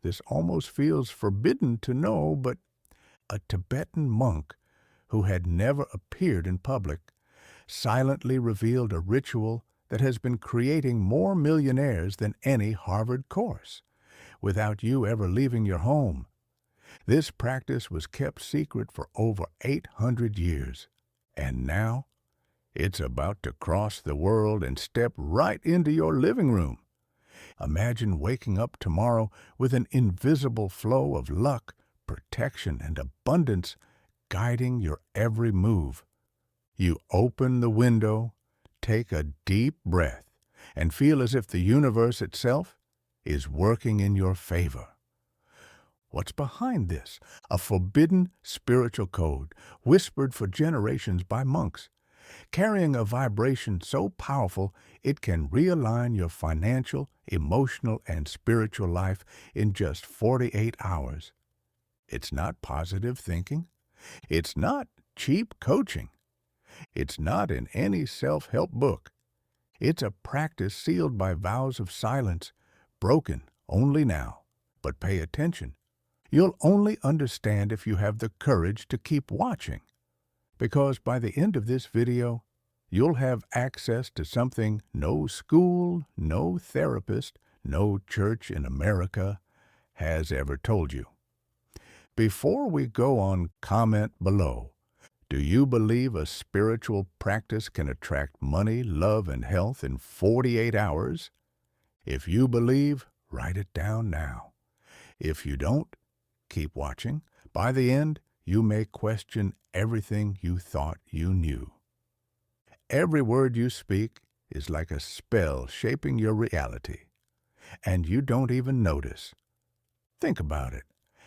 this almost feels forbidden to know, but a Tibetan monk who had never appeared in public silently revealed a ritual that has been creating more millionaires than any Harvard course, without you ever leaving your home. This practice was kept secret for over 800 years, and now it's about to cross the world and step right into your living room. Imagine waking up tomorrow with an invisible flow of luck, protection, and abundance guiding your every move. You open the window, take a deep breath, and feel as if the universe itself is working in your favor. What's behind this? A forbidden spiritual code, whispered for generations by monks, carrying a vibration so powerful it can realign your financial, emotional, and spiritual life in just 48 hours. It's not positive thinking. It's not cheap coaching. It's not in any self-help book. It's a practice sealed by vows of silence, broken only now. But pay attention. You'll only understand if you have the courage to keep watching, because by the end of this video, you'll have access to something no school, no therapist, no church in America has ever told you. Before we go on, comment below. Do you believe a spiritual practice can attract money, love, and health in 48 hours? If you believe, write it down now. If you don't, keep watching. By the end, you may question everything you thought you knew. Every word you speak is like a spell shaping your reality, and you don't even notice. Think about it.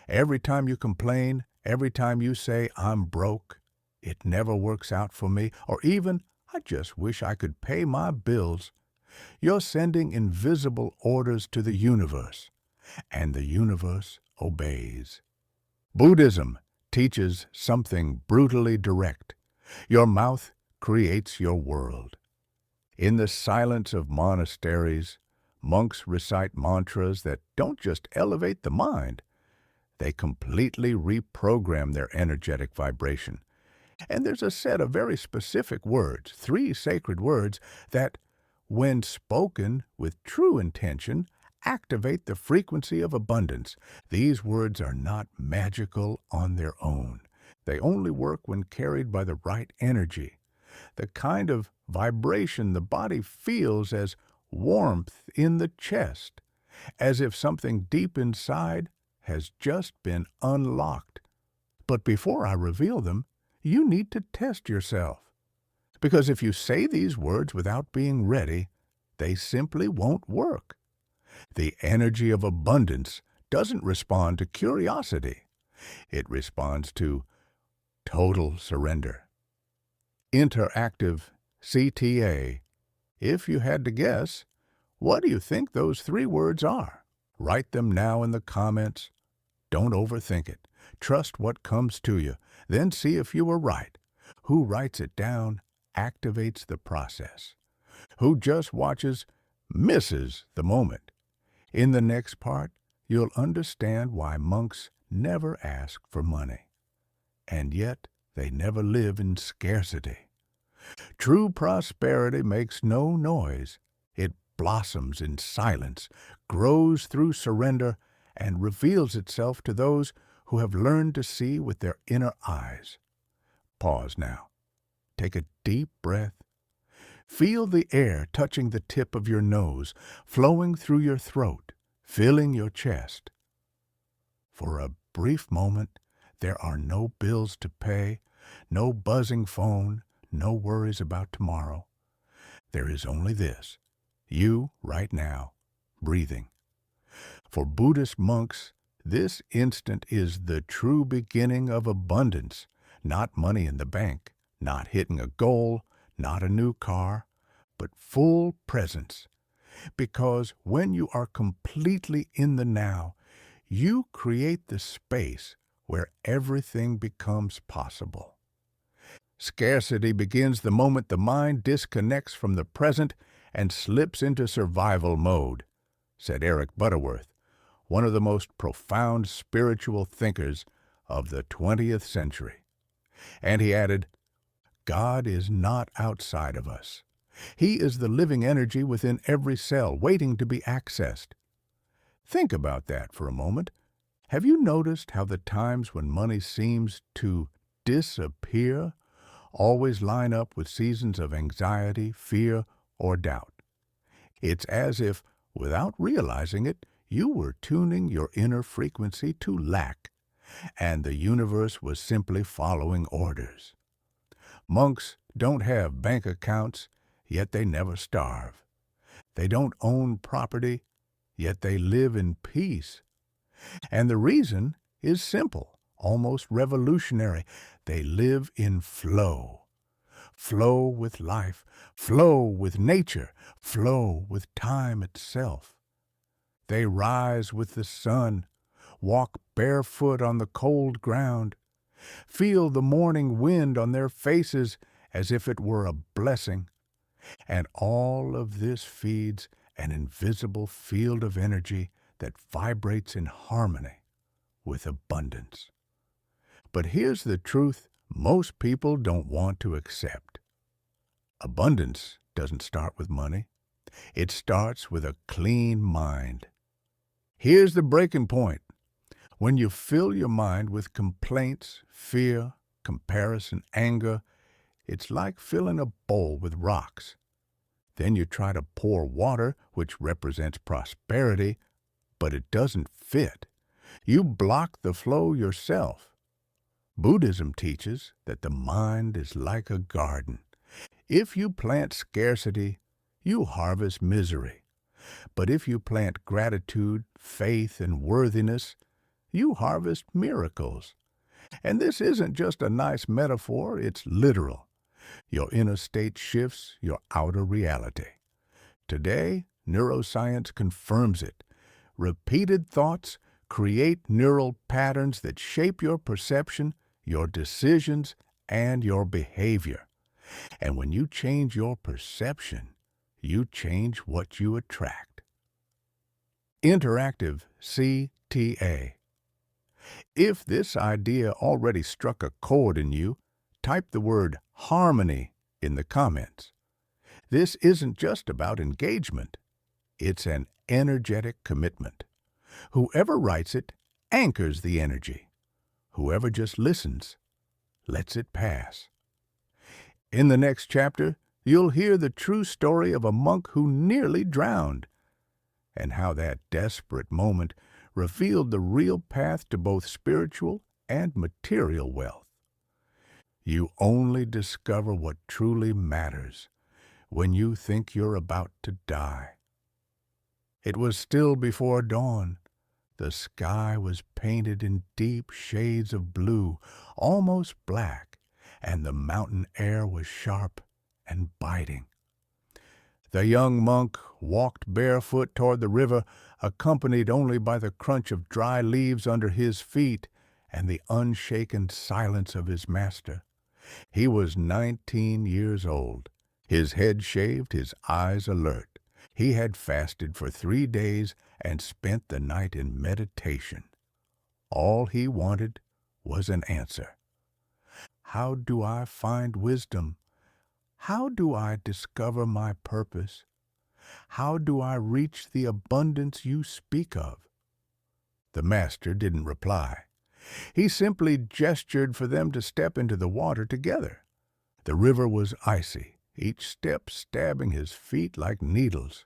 Every time you complain, every time you say, "I'm broke," "It never works out for me," or even, "I just wish I could pay my bills," you're sending invisible orders to the universe, and the universe obeys. Buddhism teaches something brutally direct. Your mouth creates your world. In the silence of monasteries, monks recite mantras that don't just elevate the mind, they completely reprogram their energetic vibration. And there's a set of very specific words, 3 sacred words, that, when spoken with true intention, activate the frequency of abundance. These words are not magical on their own. They only work when carried by the right energy, the kind of vibration the body feels as warmth in the chest, as if something deep inside has just been unlocked. But before I reveal them, you need to test yourself. Because if you say these words without being ready, they simply won't work. The energy of abundance doesn't respond to curiosity. It responds to total surrender. Interactive CTA. If you had to guess, what do you think those 3 words are? Write them now in the comments. Don't overthink it. Trust what comes to you. Then see if you were right. Who writes it down activates the process. Who just watches misses the moment. In the next part, you'll understand why monks never ask for money, and yet they never live in scarcity. True prosperity makes no noise. It blossoms in silence, grows through surrender, and reveals itself to those who have learned to see with their inner eyes. Pause now. Take a deep breath. Feel the air touching the tip of your nose, flowing through your throat, filling your chest. For a brief moment, there are no bills to pay, no buzzing phone, no worries about tomorrow. There is only this, you right now, breathing. For Buddhist monks, this instant is the true beginning of abundance, not money in the bank, not hitting a goal, not a new car, but full presence. Because when you are completely in the now, you create the space where everything becomes possible. Scarcity begins the moment the mind disconnects from the present and slips into survival mode, said Eric Butterworth, one of the most profound spiritual thinkers of the 20th century. And he added, God is not outside of us. He is the living energy within every cell, waiting to be accessed. Think about that for a moment. Have you noticed how the times when money seems to disappear always line up with seasons of anxiety, fear, or doubt? It's as if, without realizing it, you were tuning your inner frequency to lack, and the universe was simply following orders. Monks don't have bank accounts, yet they never starve. They don't own property, yet they live in peace. And the reason is simple, almost revolutionary. They live in flow. Flow with life, flow with nature, flow with time itself. They rise with the sun, walk barefoot on the cold ground, feel the morning wind on their faces as if it were a blessing. And all of this feeds an invisible field of energy that vibrates in harmony with abundance. But here's the truth most people don't want to accept. Abundance doesn't start with money. It starts with a clean mind. Here's the breaking point. When you fill your mind with complaints, fear, comparison, anger, it's like filling a bowl with rocks. Then you try to pour water, which represents prosperity, but it doesn't fit. You block the flow yourself. Buddhism teaches that the mind is like a garden. If you plant scarcity, you harvest misery. But if you plant gratitude, faith, and worthiness, you harvest miracles. And this isn't just a nice metaphor, it's literal. Your inner state shifts your outer reality. Today, neuroscience confirms it. Repeated thoughts create neural patterns that shape your perception, your decisions, and your behavior. And when you change your perception, you change what you attract. Interactive CTA. If this idea already struck a chord in you, type the word harmony in the comments. This isn't just about engagement. It's an energetic commitment. Whoever writes it anchors the energy. Whoever just listens lets it pass. In the next chapter, you'll hear the true story of a monk who nearly drowned, and how that desperate moment revealed the real path to both spiritual and material wealth. You only discover what truly matters when you think you're about to die. It was still before dawn. The sky was painted in deep shades of blue, almost black, and the mountain air was sharp and biting. The young monk walked barefoot toward the river, accompanied only by the crunch of dry leaves under his feet and the unshaken silence of his master. He was 19 years old, his head shaved, his eyes alert. He had fasted for 3 days and spent the night in meditation. All he wanted was an answer. How do I find wisdom? How do I discover my purpose? How do I reach the abundance you speak of? The master didn't reply. He simply gestured for them to step into the water together. The river was icy, each step stabbing his feet like needles.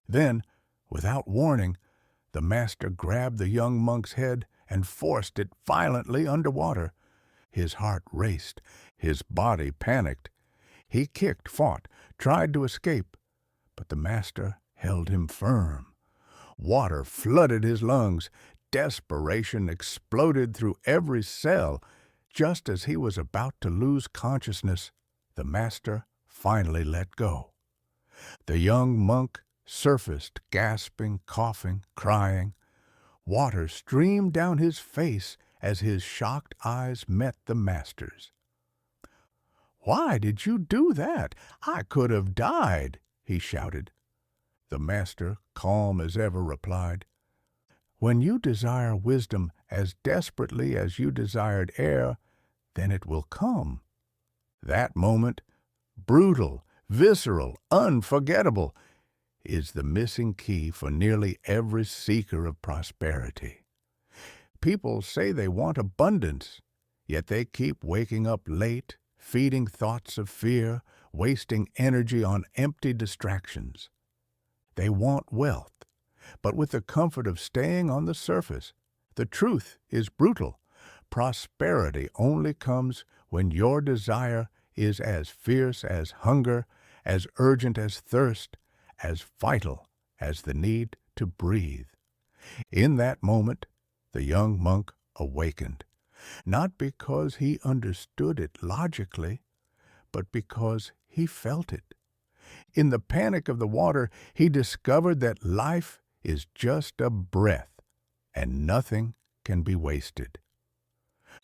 Then, without warning, the master grabbed the young monk's head and forced it violently underwater. His heart raced, his body panicked. He kicked, fought, tried to escape, but the master held him firm. Water flooded his lungs. Desperation exploded through every cell. Just as he was about to lose consciousness, the master finally let go. The young monk surfaced, gasping, coughing, crying. Water streamed down his face as his shocked eyes met the master's. "Why did you do that? I could have died," he shouted. The master, calm as ever, replied, When you desire wisdom as desperately as you desired air, then it will come. That moment, brutal, visceral, unforgettable, is the missing key for nearly every seeker of prosperity. People say they want abundance, yet they keep waking up late, feeding thoughts of fear, wasting energy on empty distractions. They want wealth, but with the comfort of staying on the surface. The truth is brutal. Prosperity only comes when your desire is as fierce as hunger, as urgent as thirst, as vital as the need to breathe. In that moment, the young monk awakened, not because he understood it logically, but because he felt it. In the panic of the water, he discovered that life is just a breath, and nothing can be wasted.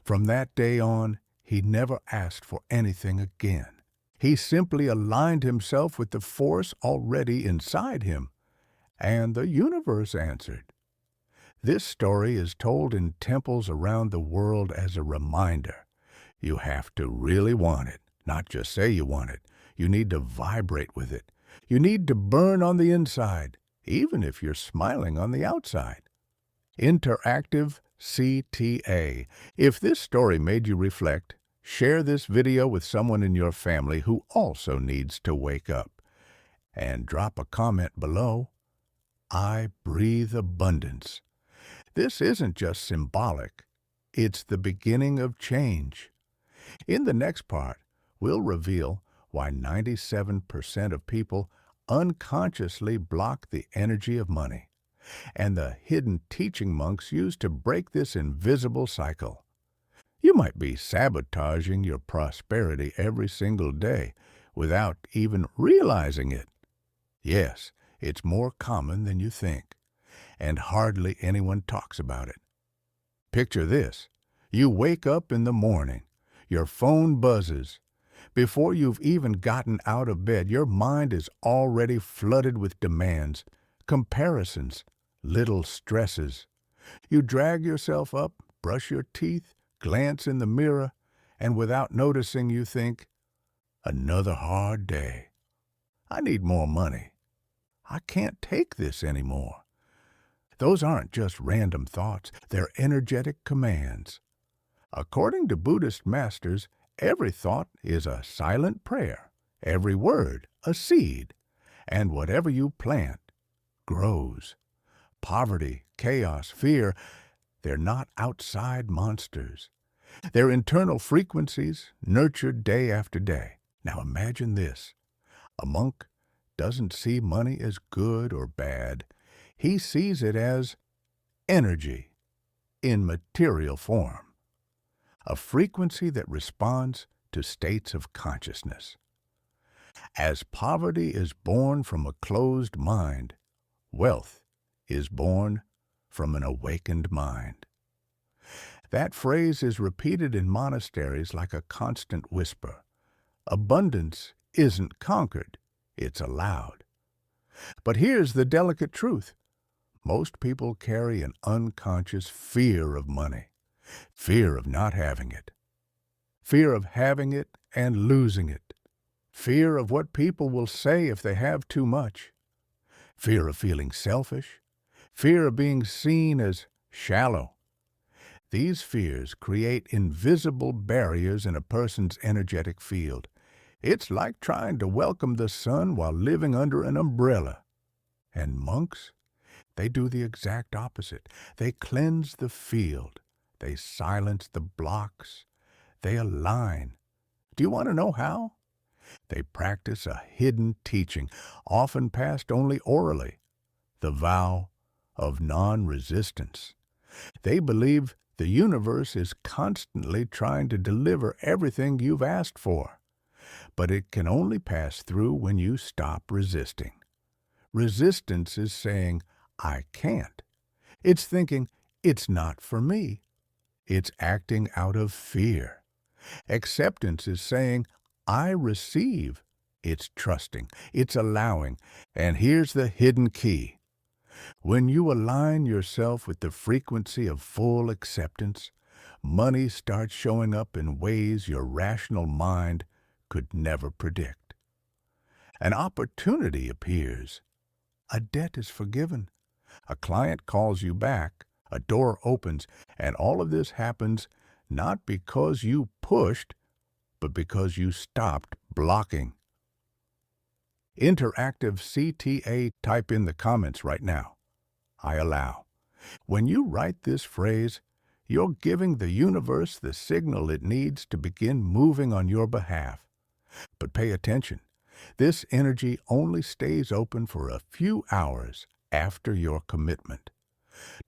From that day on, he never asked for anything again. He simply aligned himself with the force already inside him, and the universe answered. This story is told in temples around the world as a reminder. You have to really want it, not just say you want it. You need to vibrate with it. You need to burn on the inside, even if you're smiling on the outside. Interactive CTA. If this story made you reflect, share this video with someone in your family who also needs to wake up. And drop a comment below. I breathe abundance. This isn't just symbolic. It's the beginning of change. In the next part, we'll reveal why 97% of people unconsciously block the energy of money, and the hidden teaching monks use to break this invisible cycle. You might be sabotaging your prosperity every single day without even realizing it. Yes, it's more common than you think, and hardly anyone talks about it. Picture this. You wake up in the morning. Your phone buzzes. Before you've even gotten out of bed, your mind is already flooded with demands, comparisons, little stresses. You drag yourself up, brush your teeth, glance in the mirror, and without noticing you think, another hard day. I need more money. I can't take this anymore. Those aren't just random thoughts, they're energetic commands. According to Buddhist masters, every thought is a silent prayer, every word a seed, and whatever you plant grows. Poverty, chaos, fear, they're not outside monsters. They're internal frequencies nurtured day after day. Now imagine this. A monk doesn't see money as good or bad. He sees it as energy in material form, a frequency that responds to states of consciousness. As poverty is born from a closed mind, wealth is born from an awakened mind. That phrase is repeated in monasteries like a constant whisper. Abundance isn't conquered, it's allowed. But here's the delicate truth. Most people carry an unconscious fear of money, fear of not having it, fear of having it and losing it, fear of what people will say if they have too much, fear of feeling selfish, fear of being seen as shallow. These fears create invisible barriers in a person's energetic field. It's like trying to welcome the sun while living under an umbrella. And monks, they do the exact opposite. They cleanse the field. They silence the blocks. They align. Do you want to know how? They practice a hidden teaching, often passed only orally, the vow of non-resistance. They believe the universe is constantly trying to deliver everything you've asked for, but it can only pass through when you stop resisting. Resistance is saying, I can't. It's thinking, it's not for me. It's acting out of fear. Acceptance is saying, I receive. It's trusting. It's allowing. And here's the hidden key. When you align yourself with the frequency of full acceptance, money starts showing up in ways your rational mind could never predict. An opportunity appears. A debt is forgiven. A client calls you back. A door opens. And all of this happens not because you pushed, but because you stopped blocking. Interactive CTA, type in the comments right now. I allow. When you write this phrase, you're giving the universe the signal it needs to begin moving on your behalf. But pay attention. This energy only stays open for a few hours after your commitment.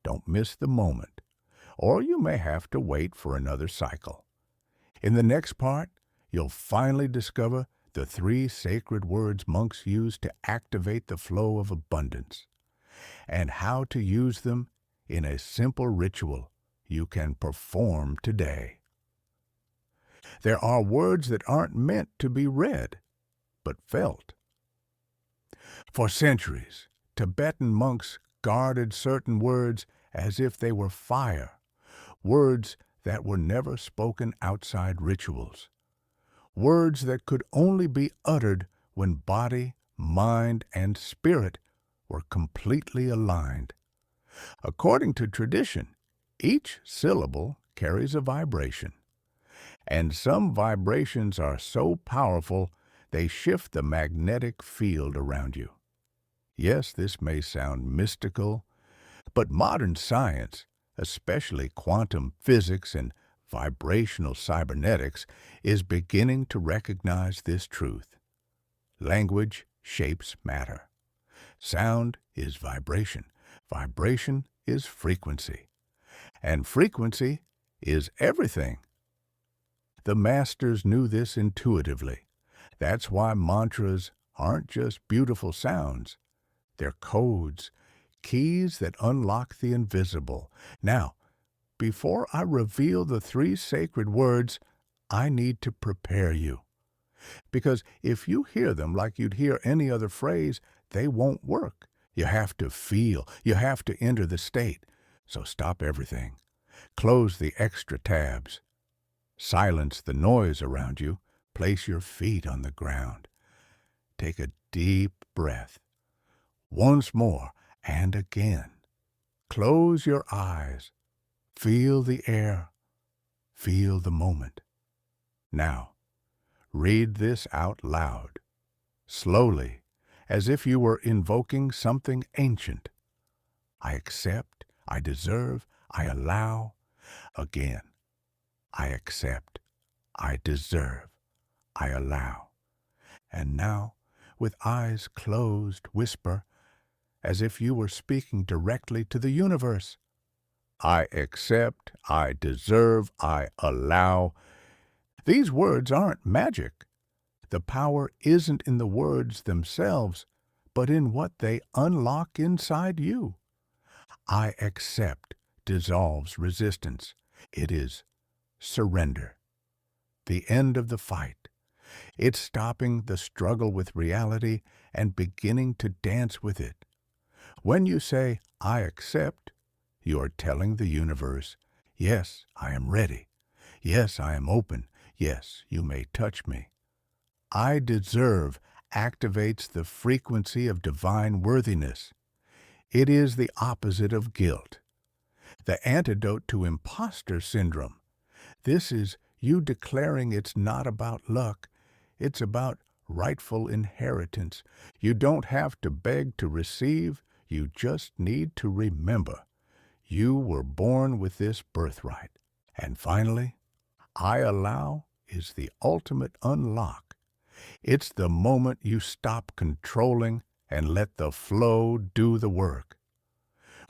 Don't miss the moment, or you may have to wait for another cycle. In the next part, you'll finally discover the 3 sacred words monks use to activate the flow of abundance, and how to use them in a simple ritual you can perform today. There are words that aren't meant to be read, but felt. For centuries, Tibetan monks guarded certain words as if they were fire, words that were never spoken outside rituals, words that could only be uttered when body, mind, and spirit were completely aligned. According to tradition, each syllable carries a vibration, and some vibrations are so powerful they shift the magnetic field around you. Yes, this may sound mystical, but modern science, especially quantum physics and vibrational cybernetics, is beginning to recognize this truth. Language shapes matter. Sound is vibration. Vibration is frequency. And frequency is everything. The masters knew this intuitively. That's why mantras aren't just beautiful sounds. They're codes, keys that unlock the invisible. Now, before I reveal the 3 sacred words, I need to prepare you. Because if you hear them like you'd hear any other phrase, they won't work. You have to feel. You have to enter the state. So stop everything. Close the extra tabs. Silence the noise around you. Place your feet on the ground. Take a deep breath. Once more and again. Close your eyes. Feel the air. Feel the moment. Now, read this out loud, slowly, as if you were invoking something ancient. I accept, I deserve, I allow. Again, I accept, I deserve, I allow. And now, with eyes closed, whisper, as if you were speaking directly to the universe. I accept, I deserve, I allow. These words aren't magic. The power isn't in the words themselves, but in what they unlock inside you. I accept dissolves resistance. It is surrender. The end of the fight. It's stopping the struggle with reality and beginning to dance with it. When you say, I accept, you are telling the universe, yes, I am ready. Yes, I am open. Yes, you may touch me. I deserve activates the frequency of divine worthiness. It is the opposite of guilt, the antidote to imposter syndrome. This is you declaring it's not about luck, it's about rightful inheritance. You don't have to beg to receive, you just need to remember. You were born with this birthright. And finally, I allow is the ultimate unlock. It's the moment you stop controlling and let the flow do the work.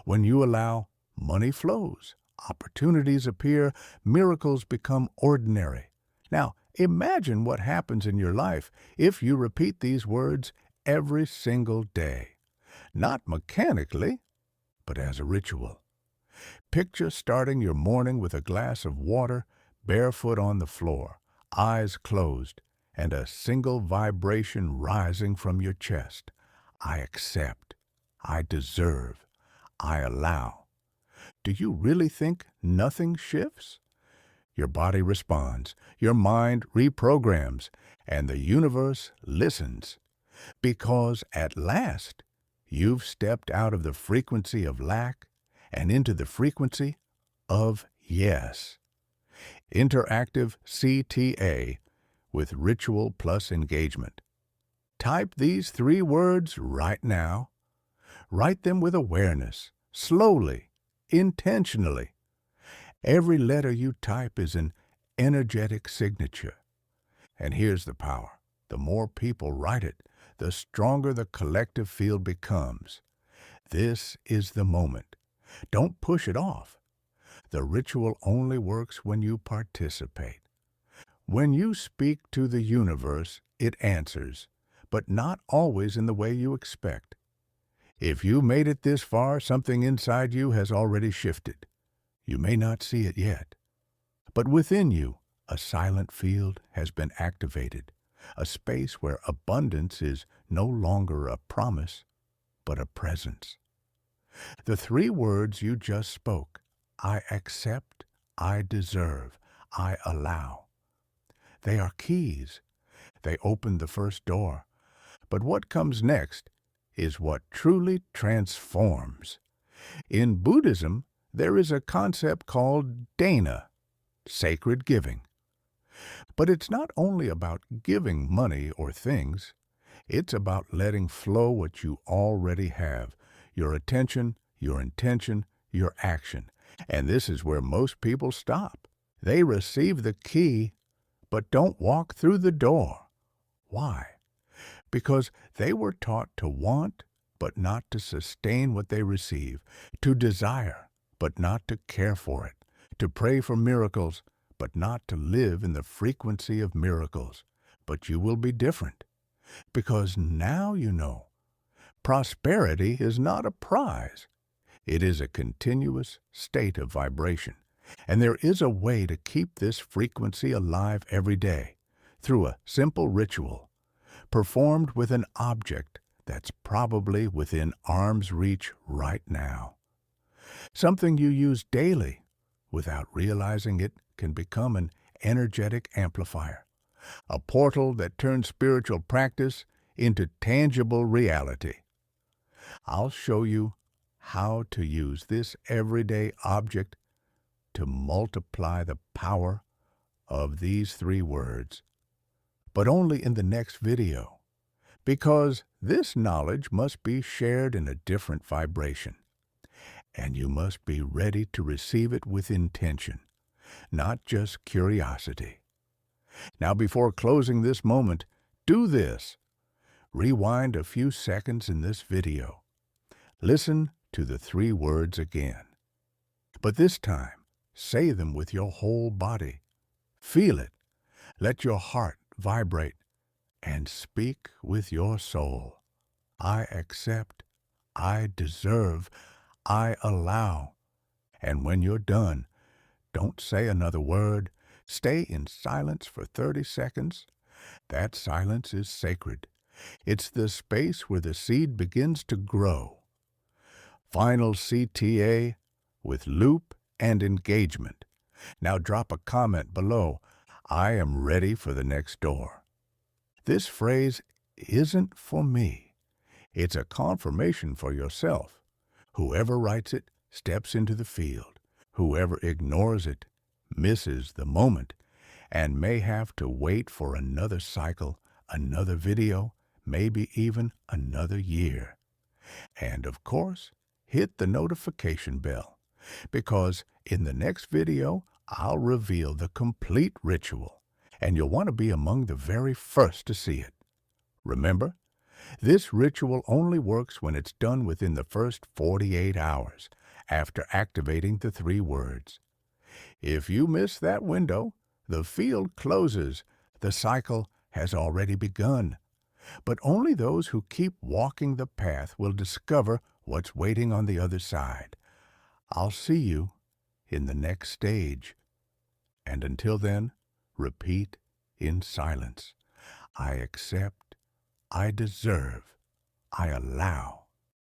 When you allow, money flows, opportunities appear, miracles become ordinary. Now, imagine what happens in your life if you repeat these words every single day. Not mechanically, but as a ritual. Picture starting your morning with a glass of water, barefoot on the floor, eyes closed, and a single vibration rising from your chest. I accept. I deserve. I allow. Do you really think nothing shifts? Your body responds, your mind reprograms, and the universe listens. Because at last, you've stepped out of the frequency of lack and into the frequency of yes. Interactive CTA with ritual plus engagement. Type these 3 words right now. Write them with awareness, slowly, intentionally. Every letter you type is an energetic signature. And here's the power. The more people write it, the stronger the collective field becomes. This is the moment. Don't push it off. The ritual only works when you participate. When you speak to the universe, it answers, but not always in the way you expect. If you made it this far, something inside you has already shifted. You may not see it yet, but within you, a silent field has been activated, a space where abundance is no longer a promise, but a presence. The 3 words you just spoke, I accept, I deserve, I allow. They are keys. They open the first door. But what comes next is what truly transforms. In Buddhism, there is a concept called dana, sacred giving. But it's not only about giving money or things. It's about letting flow what you already have, your attention, your intention, your action. And this is where most people stop. They receive the key, but don't walk through the door. Why? Because they were taught to want, but not to sustain what they receive, to desire, but not to care for it, to pray for miracles, but not to live in the frequency of miracles. But you will be different, because now you know. Prosperity is not a prize. It is a continuous state of vibration, and there is a way to keep this frequency alive every day, through a simple ritual, performed with an object that's probably within arm's reach right now. Something you use daily without realizing it can become an energetic amplifier, a portal that turns spiritual practice into tangible reality. I'll show you how to use this everyday object to multiply the power of these 3 words, but only in the next video, because this knowledge must be shared in a different vibration, and you must be ready to receive it with intention, not just curiosity. Now, before closing this moment, do this. Rewind a few seconds in this video. Listen to the 3 words again. But this time, say them with your whole body. Feel it. Let your heart vibrate and speak with your soul. I accept, I deserve, I allow. And when you're done, don't say another word. Stay in silence for 30 seconds. That silence is sacred. It's the space where the seed begins to grow. Final CTA with loop and engagement. Now drop a comment below. I am ready for the next door. This phrase isn't for me. It's a confirmation for yourself. Whoever writes it steps into the field. Whoever ignores it misses the moment and may have to wait for another cycle, another video, maybe even another year. And of course, hit the notification bell, because in the next video, I'll reveal the complete ritual, and you'll want to be among the very first to see it. Remember, this ritual only works when it's done within the first 48 hours after activating the 3 words. If you miss that window, the field closes. The cycle has already begun. But only those who keep walking the path will discover what's waiting on the other side. I'll see you in the next stage. And until then, repeat in silence. I accept, I deserve, I allow.